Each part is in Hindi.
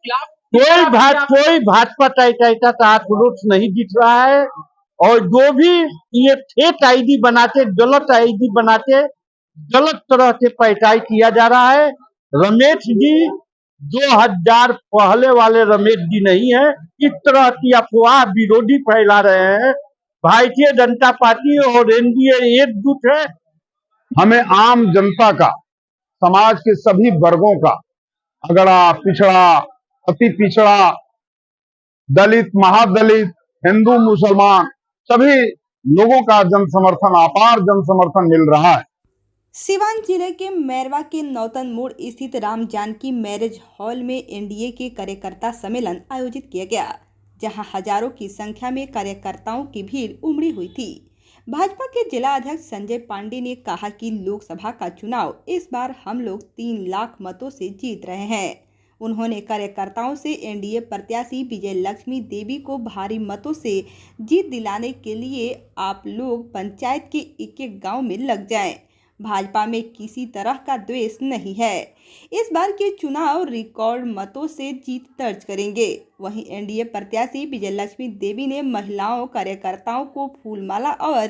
कोई भाजपा का पुरुष नहीं दिख रहा है। और जो भी ये फेक आईडी बनाते, गलत आईडी बनाते, गलत तरह से पैसाई किया जा रहा है। रमेश जी 2000 पहले वाले रमेश जी नहीं है। इस तरह की अफवाह विरोधी फैला रहे हैं। भारतीय जनता पार्टी और एनडीए एकजुट है। हमें आम जनता का, समाज के सभी वर्गों का, अगड़ा, पिछड़ा, अति पिछड़ा, दलित, महादलित, हिंदू, मुसलमान, सभी लोगों का जन समर्थन, अपार जन समर्थन मिल रहा है। सिवान जिले के मैरवा के नौतन मोड़ स्थित राम जानकी मैरिज हॉल में एनडीए के कार्यकर्ता सम्मेलन आयोजित किया गया, जहां हजारों की संख्या में कार्यकर्ताओं की भीड़ उमड़ी हुई थी। भाजपा के जिला अध्यक्ष संजय पांडे ने कहा कि लोकसभा का चुनाव इस बार हम लोग 3 लाख मतों से जीत रहे हैं। उन्होंने कार्यकर्ताओं से एनडीए प्रत्याशी विजय लक्ष्मी देवी को भारी मतों से जीत दिलाने के लिए आप लोग पंचायत के एक-एक गांव में लग जाएं। भाजपा में किसी तरह का द्वेष नहीं है। इस बार के चुनाव रिकॉर्ड मतों से जीत दर्ज करेंगे। वहीं एनडीए प्रत्याशी विजय लक्ष्मी देवी ने महिलाओं कार्यकर्ताओं को फूलमाला और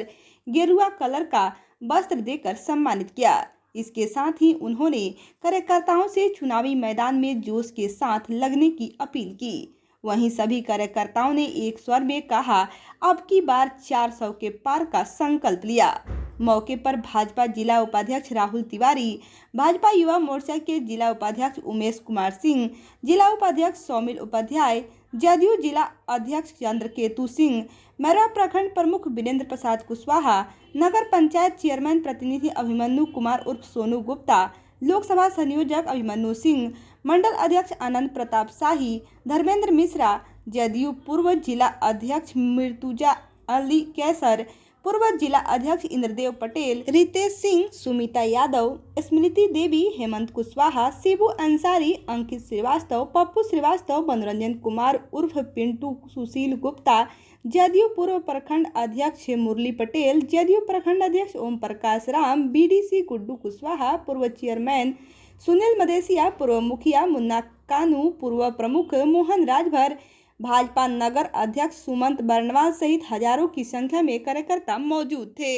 गेरुआ कलर का वस्त्र देकर सम्मानित किया। इसके साथ ही उन्होंने कार्यकर्ताओं से चुनावी मैदान में जोश के साथ लगने की अपील की। वहीं सभी कार्यकर्ताओं ने एक स्वर में कहा, अब की बार 400 के पार का संकल्प लिया। मौके पर भाजपा जिला उपाध्यक्ष राहुल तिवारी, भाजपा युवा मोर्चा के जिला उपाध्यक्ष उमेश कुमार सिंह, जिला उपाध्यक्ष सौमिल उपाध्याय, जदयू जिला अध्यक्ष चंद्रकेतु सिंह, मैरवा प्रखंड प्रमुख वीरेंद्र प्रसाद कुशवाहा, नगर पंचायत चेयरमैन प्रतिनिधि अभिमन्यु कुमार उर्फ सोनू गुप्ता, लोकसभा संयोजक अभिमन्यु सिंह, मंडल अध्यक्ष आनंद प्रताप शाही, धर्मेंद्र मिश्रा, जदयू पूर्व जिला अध्यक्ष मृतुजा अली कैसर, पूर्व जिला अध्यक्ष इंद्रदेव पटेल, रितेश सिंह, सुमिता यादव, स्मृति देवी, हेमंत कुशवाहा, शिबू अंसारी, अंकित श्रीवास्तव, पप्पू श्रीवास्तव, मनोरंजन कुमार उर्फ पिंटू, सुशील गुप्ता, जदयू पूर्व प्रखंड अध्यक्ष मुरली पटेल, जदयू प्रखंड अध्यक्ष ओम प्रकाश राम, बीडीसी गुड्डू कुशवाहा, पूर्व चेयरमैन सुनील मदेसिया, पूर्व मुखिया मुन्ना कानू, पूर्व प्रमुख मोहन राजभर, भाजपा नगर अध्यक्ष सुमंत बर्नवाल सहित हजारों की संख्या में कार्यकर्ता मौजूद थे।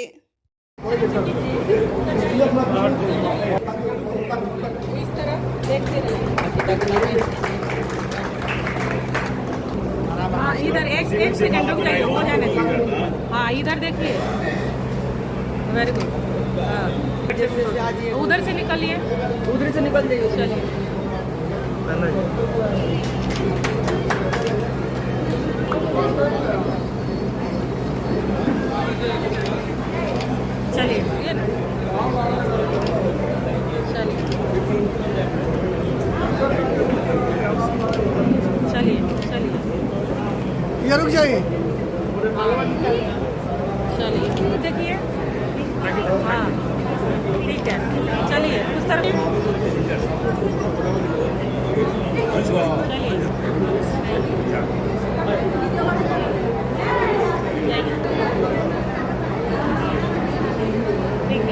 हाँ, इधर एक सेकंड रुक जाइए, हो जाने दीजिए। हाँ, इधर देखिए, वेरी गुड। हाँ, उधर से निकलिए, उधर से निकल जाइए। चलिए चलिए, ये ना चलिए चलिए ये रुक जाइए। चलिए देखिए, हाँ ठीक है, चलिए उस तरफ चलिए। ठीक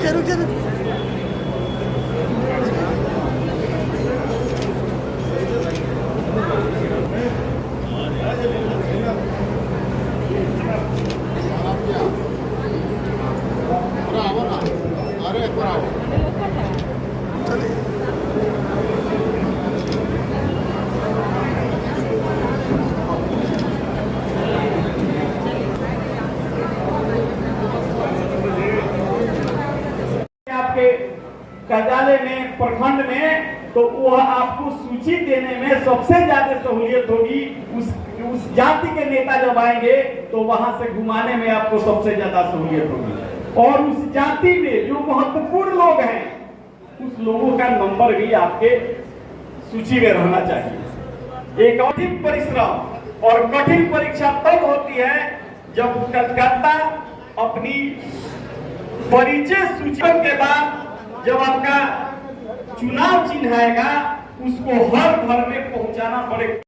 है, रुक जा। आपके कार्यालय में, प्रखंड में तो वह आपको सूची देने में सबसे ज्यादा सहूलियत होगी। उस जाति के नेता जब आएंगे तो वहां से घुमाने में आपको सबसे ज्यादा सहूलियत होगी। और उस जाति में जो महत्वपूर्ण लोग हैं उस लोगों का नंबर भी आपके सूची में रहना चाहिए। एक कठिन परिश्रम और कठिन परीक्षा तब होती है जब कलकत्ता अपनी परिचय सूची के बाद जब आपका चुनाव चिन्ह आएगा उसको हर घर में पहुंचाना पड़ेगा।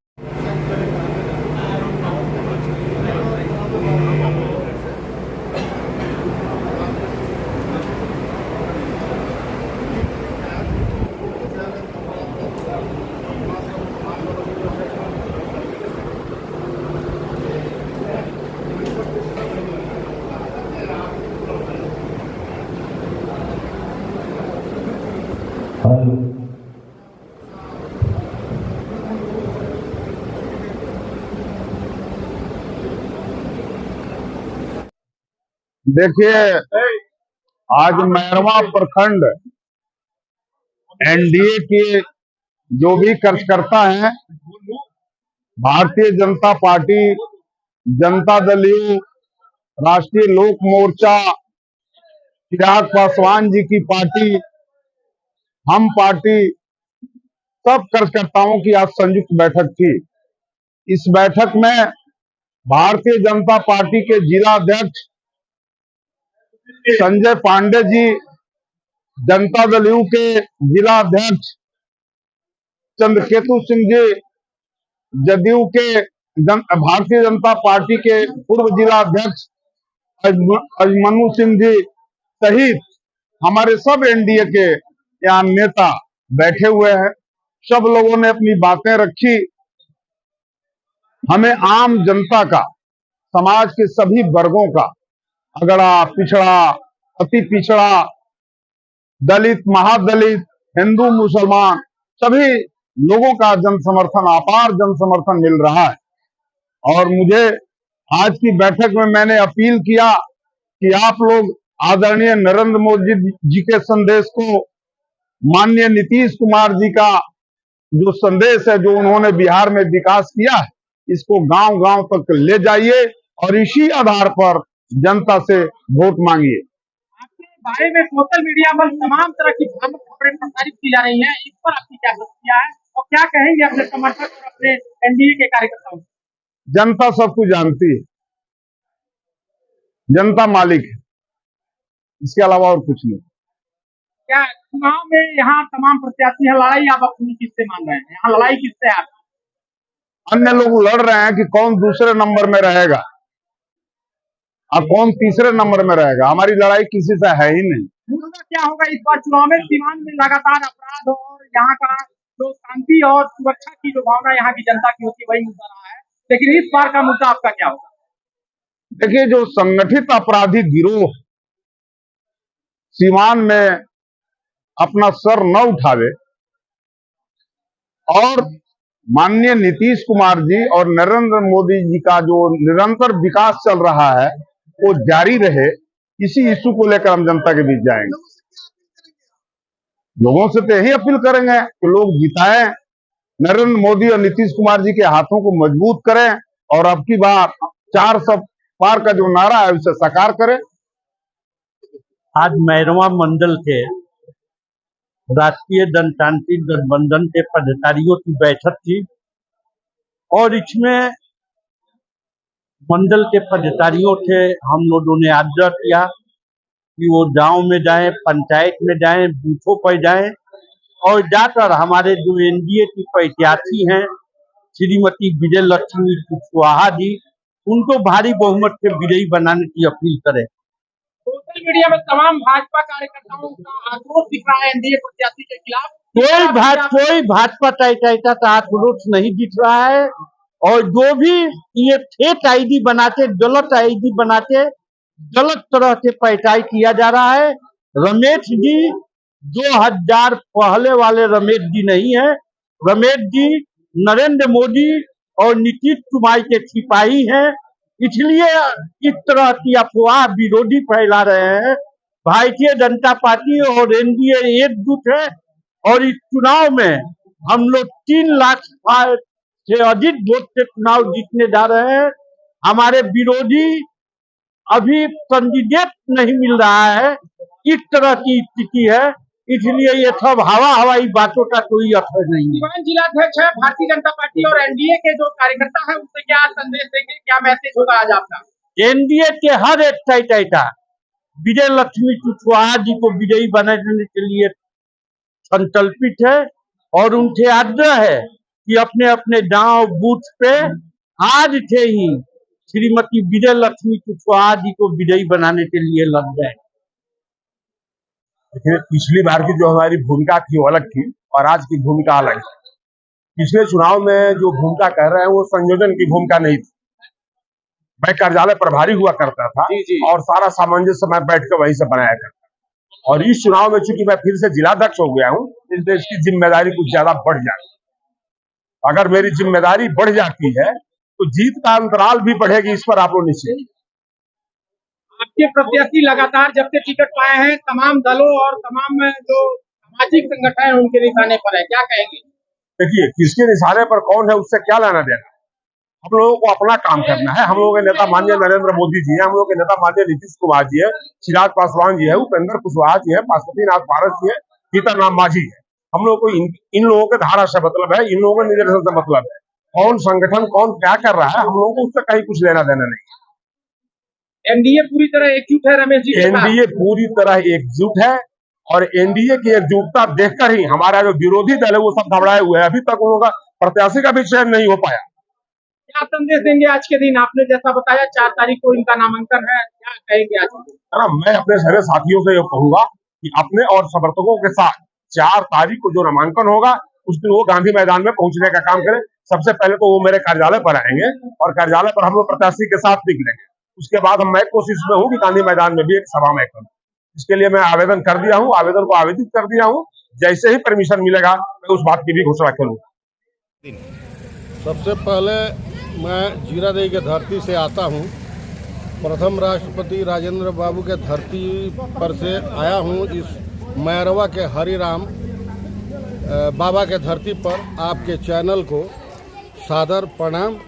देखिए, आज मैरवा प्रखंड एनडीए के जो भी कार्यकर्ता हैं, भारतीय जनता पार्टी, जनता दल यू, राष्ट्रीय लोक मोर्चा, चिराग पासवान जी की पार्टी, हम पार्टी, सब कार्यकर्ताओं की आज संयुक्त बैठक थी। इस बैठक में भारतीय जनता पार्टी के जिला अध्यक्ष संजय पांडे जी, जनता दल यू के जिला अध्यक्ष चंद्रकेतु सिंह जी, जदयू के भारतीय जनता पार्टी के पूर्व जिला अध्यक्ष अजमनु सिंह जी सहित हमारे सब एनडीए के यहाँ नेता बैठे हुए हैं। सब लोगों ने अपनी बातें रखी। हमें आम जनता का, समाज के सभी वर्गों का, अगड़ा, पिछड़ा, अति पिछड़ा, दलित, महादलित, हिंदू, मुसलमान, सभी लोगों का जन समर्थन, अपार जन समर्थन मिल रहा है। और मुझे आज की बैठक में मैंने अपील किया कि आप लोग आदरणीय नरेंद्र मोदी जी के संदेश को, माननीय नीतीश कुमार जी का जो संदेश है, जो उन्होंने बिहार में विकास किया है, इसको गांव-गांव तक ले जाइए और इसी आधार पर जनता से वोट मांगिए। आपके बारे में सोशल मीडिया पर तमाम तरह की भ्रामक खबरें प्रसारित की जा रही हैं, इस पर आपकी क्या प्रतिक्रिया है और क्या कहेंगे अपने समर्थक और अपने एनडीए के कार्यकर्ताओं? जनता सब कुछ जानती है, जनता मालिक है, इसके अलावा और कुछ नहीं। क्या चुनाव में यहाँ तमाम प्रत्याशी हैं, लड़ाई आप अपनी किससे मान रहे हैं? यहाँ लड़ाई किससे है? अन्य लोग लड़ रहे हैं कि कौन दूसरे नंबर में रहेगा और कौन तीसरे नंबर में रहेगा। हमारी लड़ाई किसी से है ही नहीं। क्या होगा इस बार चुनाव में? सीमांत में लगातार अपराध और यहाँ का जो शांति और सुरक्षा की जो भावना यहाँ की जनता की होती है वही मुद्दा रहा है, लेकिन इस बार का मुद्दा आपका क्या होगा? देखिए, जो संगठित अपराधी गिरोह सीमान में अपना सर न उठावे और माननीय नीतीश कुमार जी और नरेंद्र मोदी जी का जो निरंतर विकास चल रहा है वो जारी रहे, इसी इश्यू को लेकर हम जनता के बीच जाएंगे। लोगों से तो यही अपील करेंगे कि लोग जिताएं, नरेंद्र मोदी और नीतीश कुमार जी के हाथों को मजबूत करें और अब की बार 400 पार का जो नारा है उसे साकार करें। आज मैरवा मंडल के राष्ट्रीय जनतांत्रिक गठबंधन के पदाधिकारियों की बैठक थी और इसमें मंडल के पदाधिकारियों से हम लोगों ने आग्रह किया कि वो गांव में जाएं, पंचायत में जाएं, बूथों पर जाएं और जाकर हमारे जो एनडीए की प्रत्याशी हैं श्रीमती विजय लक्ष्मी कुशवाहा जी, उनको भारी बहुमत से विजयी बनाने की अपील करें। सोशल मीडिया में तमाम भाजपा कार्यकर्ताओं का आक्रोश दिख रहा है एनडीए प्रत्याशी के खिलाफ। कोई भाजपा का आक्रोश नहीं दिख रहा है और जो भी ये फेक आईडी बनाते, गलत आईडी बनाते, गलत तरह से पहचान किया जा रहा है। रमेश जी 2000 पहले वाले रमेश जी नहीं है। रमेश जी नरेंद्र मोदी और नीतीश कुमार के सिपाही हैं, इसलिए इस तरह की अफवाह विरोधी फैला रहे हैं। भारतीय जनता पार्टी और एनडीए एकजुट है और इस चुनाव में हम लोग 3 लाख से अधिक वोट से चुनाव जीतने जा रहे हैं। हमारे विरोधी अभी कैंडिडेट नहीं मिल रहा है, इस तरह की स्थिति है, इसलिए ये सब हवाई बातों का कोई असर नहीं है। सिवान जिलाध्यक्ष है भारतीय जनता पार्टी और एनडीए के जो कार्यकर्ता है उनसे क्या संदेश देंगे, क्या मैसेज होगा आज आपका? एनडीए के हर एक कैंडिडेट विजय लक्ष्मी कुशवाहा जी को विजयी बनाने के लिए संकल्पित है और उनसे आग्रह है कि अपने अपने गांव बूथ पे आज से ही श्रीमती विजय लक्ष्मी कुशवाहा जी को विजयी बनाने के लिए लग जाए। देखिए, पिछली बार की जो हमारी भूमिका थी वो अलग थी और आज की भूमिका अलग है। पिछले चुनाव में जो भूमिका कर रहे हैं वो संयोजन की भूमिका नहीं थी। मैं कार्यालय प्रभारी हुआ करता था और सारा सामंजस्य मैं बैठ कर वहीं से बनाया करता। और इस चुनाव में चूंकि मैं फिर से जिलाध्यक्ष हो गया हूँ, इसलिए इसकी जिम्मेदारी कुछ ज्यादा बढ़ जाती है। अगर मेरी जिम्मेदारी बढ़ जाती है तो जीत का अंतराल भी बढ़ेगी, इस पर आप लोग निश्चित। आपके प्रत्याशी लगातार जब से टिकट पाए हैं तमाम दलों और तमाम जो सामाजिक संगठन है उनके निशाने पर है, क्या कहेंगे? देखिए, किसके निशाने पर कौन है उससे क्या लेना देना। हम लोगों को अपना काम करना है। हम लोगों के नेता माननीय नरेंद्र मोदी जी हैं, हम लोगों के नेता माननीय नीतीश कुमार जी है, चिराग पासवान जी है, उपेंद्र कुशवाहा जी है, पशुपतिनाथ पारस जी है, सीताराम मांझी है। हम लोग को इन लोगों के धारा से मतलब है, इन लोगों के निर्देशन से मतलब है। कौन संगठन कौन क्या कर रहा है, हम लोगों को उससे कहीं कुछ लेना देना नहीं। एनडीए पूरी तरह एकजुट है रमेश जी? एनडीए पूरी तरह एकजुट है और एनडीए की एकजुटता देखकर ही हमारा जो विरोधी दल है वो सब घबराए हुए हैं। अभी तक उनका प्रत्याशी का भी चयन नहीं हो पाया। क्या संदेश देंगे आज के दिन? आपने जैसा बताया 4 तारीख को इनका नामांकन है, क्या कहेंगे आज? मैं अपने सारे साथियों से ये कहूंगा कि अपने और समर्थकों के साथ 4 तारीख को जो नामांकन होगा उस दिन वो गांधी मैदान में पहुंचने का काम करें। सबसे पहले तो वो मेरे कार्यालय पर आएंगे और कार्यालय पर हम लोग प्रत्याशी के साथ निकलेंगे। उसके बाद मैं कोशिश में हूँ कि गांधी मैदान में भी एक सभा में करूँ। इसके लिए मैं आवेदन कर दिया हूँ, आवेदन को आवेदित कर दिया हूँ। जैसे ही परमिशन मिलेगा मैं उस बात की भी घोषणा करूँगा। सबसे पहले मैं जीरादेई के धरती से आता हूँ। प्रथम राष्ट्रपति राजेंद्र बाबू के धरती पर से आया हूँ। इस मैरवा के हरिराम बाबा के धरती पर आपके चैनल को सादर प्रणाम।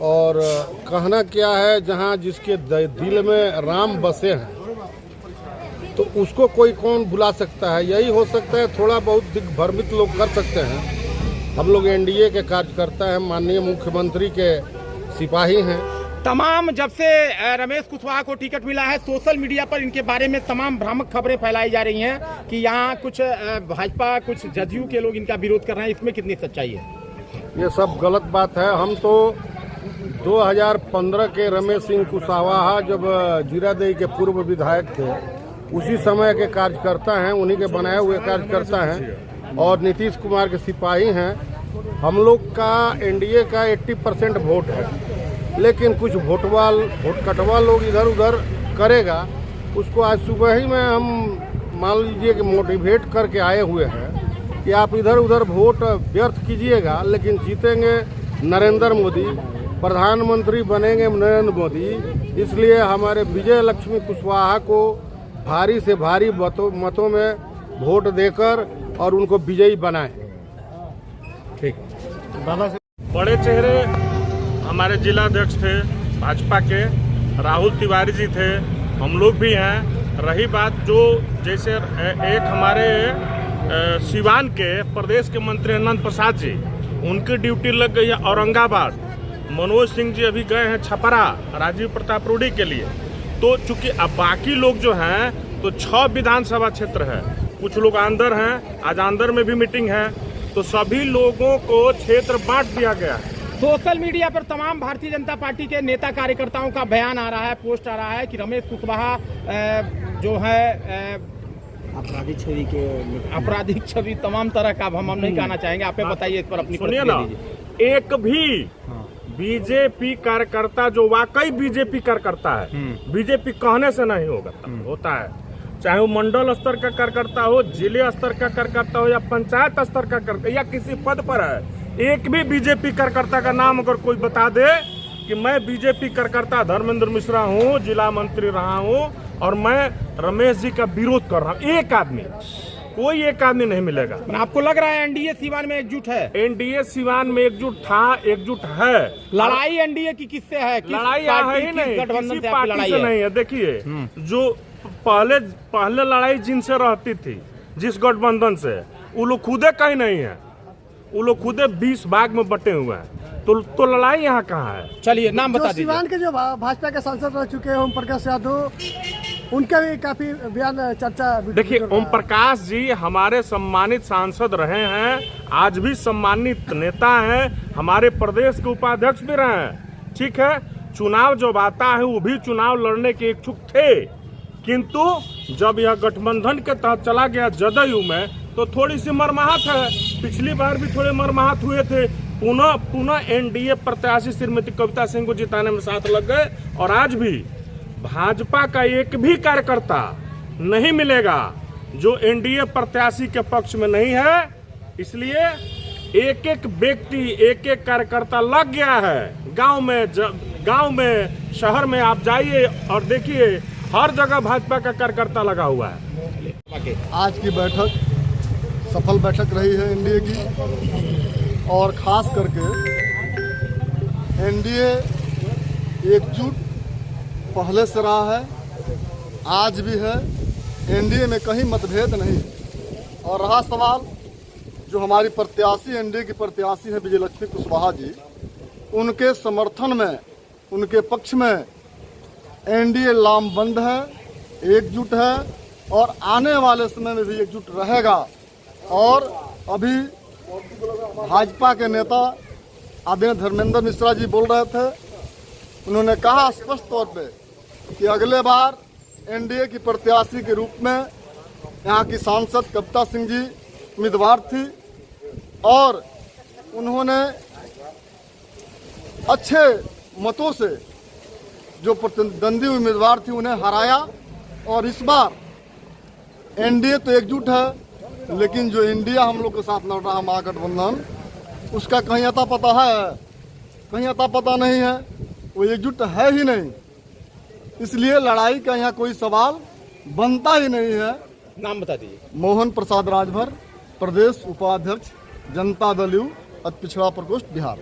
और कहना क्या है, जहाँ जिसके दिल में राम बसे हैं तो उसको कोई कौन भुला सकता है। यही हो सकता है, थोड़ा बहुत दिग्भ्रमित लोग कर सकते हैं। हम लोग एनडीए के कार्यकर्ता हैं, माननीय मुख्यमंत्री के सिपाही हैं। तमाम जब से रमेश कुशवाहा को टिकट मिला है सोशल मीडिया पर इनके बारे में तमाम भ्रामक खबरें फैलाई जा रही हैं कि यहाँ कुछ भाजपा कुछ जदयू के लोग इनका विरोध कर रहे हैं। इसमें कितनी सच्चाई है? ये सब गलत बात है। हम तो 2015 के रमेश सिंह कुशवाहा जब जीरादेई के पूर्व विधायक थे उसी समय के कार्यकर्ता हैं, उन्हीं के बनाए हुए कार्यकर्ता हैं और नीतीश कुमार के सिपाही हैं। हम लोग का एनडीए का 80% वोट है, लेकिन कुछ वोट कटवा लोग इधर उधर करेगा। उसको आज सुबह ही में हम मान लीजिए कि मोटिवेट करके आए हुए हैं कि आप इधर उधर वोट व्यर्थ कीजिएगा, लेकिन जीतेंगे नरेंद्र मोदी, प्रधानमंत्री बनेंगे नरेंद्र मोदी। इसलिए हमारे विजय लक्ष्मी कुशवाहा को भारी से भारी मतों में वोट देकर और उनको विजयी बनाएं। ठीक। बड़े चेहरे हमारे जिलाध्यक्ष थे भाजपा के, राहुल तिवारी जी थे, हम लोग भी हैं। रही बात जो जैसे एक हमारे सिवान के प्रदेश के मंत्री अनंत प्रसाद जी, उनकी ड्यूटी लग गई है औरंगाबाद। मनोज सिंह जी अभी गए हैं छपरा राजीव प्रताप रूडी के लिए। तो चूंकि अब बाकी लोग जो हैं तो 6 विधानसभा क्षेत्र है, कुछ लोग अंदर हैं, आज अंदर में भी मीटिंग है, तो सभी लोगों को क्षेत्र बांट दिया गया है। सोशल मीडिया पर तमाम भारतीय जनता पार्टी के नेता कार्यकर्ताओं का बयान आ रहा है, पोस्ट आ रहा है कि रमेश कुशवाहा जो है आपराधिक छवि तमाम तरह का, हम नहीं कहना चाहेंगे, आप बताइए इस पर अपनी। सुनिए ना, एक भी बीजेपी कार्यकर्ता जो वाकई बीजेपी कार्यकर्ता है, बीजेपी कहने से नहीं होता है, चाहे वो मंडल स्तर का कार्यकर्ता हो, जिले स्तर का कार्यकर्ता हो या पंचायत स्तर का कार्यकर्ता या किसी पद पर है, एक भी बीजेपी कार्यकर्ता का नाम अगर कोई बता दे कि मैं बीजेपी कार्यकर्ता धर्मेंद्र मिश्रा हूँ, जिला मंत्री रहा हूँ और मैं रमेश जी का विरोध कर रहा हूँ, एक आदमी कोई एक आदमी नहीं मिलेगा। आपको लग रहा है एनडीए सीवान में एकजुट है? एनडीए सीवान में एकजुट था, एकजुट है। लड़ाई एनडीए की किससे है? लड़ाई है ही नहीं, गठबंधन किसी से पार्टी लड़ाई से है? नहीं है। देखिए, जो पहले लड़ाई जिनसे रहती थी, जिस गठबंधन से, वो लोग खुदे कहीं नहीं है, वो लोग खुदे 20 भाग में बटे हुए हैं। तो लड़ाई यहाँ कहाँ है? चलिए नाम बता दीजिए। सिवान के जो भाजपा के सांसद रह चुके हैं ओम प्रकाश यादव, उनका भी काफी बयान चर्चा। देखिए, ओम प्रकाश जी हमारे सम्मानित सांसद रहे हैं, आज भी सम्मानित नेता हैं, हमारे प्रदेश के उपाध्यक्ष भी रहे हैं। ठीक है, चुनाव जब आता है वो भी चुनाव लड़ने के इच्छुक थे, किंतु जब यह गठबंधन के तहत चला गया जदयू में तो थोड़ी सी मरमाहत है। पिछली बार भी थोड़े मरमाहत हुए थे, पुनः एनडीए प्रत्याशी श्रीमती कविता सिंह को जिताने में साथ लग गए। और आज भी भाजपा का एक भी कार्यकर्ता नहीं मिलेगा जो एनडीए प्रत्याशी के पक्ष में नहीं है। इसलिए एक एक व्यक्ति, एक एक कार्यकर्ता लग गया है। गांव में शहर में आप जाइए और देखिए, हर जगह भाजपा का कार्यकर्ता लगा हुआ है। आज की बैठक सफल बैठक रही है एनडीए की, और खास करके एनडीए एकजुट पहले से रहा है, आज भी है। एनडीए में कहीं मतभेद नहीं। और रहा सवाल जो हमारी प्रत्याशी, एनडीए की प्रत्याशी है विजयलक्ष्मी कुशवाहा जी, उनके समर्थन में, उनके पक्ष में एनडीए लामबंद है, एकजुट है और आने वाले समय में भी एकजुट रहेगा। और अभी भाजपा के नेता आदरणीय धर्मेंद्र मिश्रा जी बोल रहे थे, उन्होंने कहा स्पष्ट तौर पे कि अगले बार एनडीए की प्रत्याशी के रूप में यहाँ की सांसद कविता सिंह जी उम्मीदवार थी और उन्होंने अच्छे मतों से जो प्रतिद्वंदी उम्मीदवार थी उन्हें हराया। और इस बार एनडीए तो एकजुट है, लेकिन जो इंडिया हम लोग के साथ लड़ रहा है महागठबंधन, उसका कहीं अता पता है, कहीं अता पता नहीं है, वो एकजुट है ही नहीं। इसलिए लड़ाई का यहाँ कोई सवाल बनता ही नहीं है। नाम बता दीजिए। मोहन प्रसाद राजभर, प्रदेश उपाध्यक्ष, जनता दल यू, अति पिछड़ा प्रकोष्ठ, बिहार।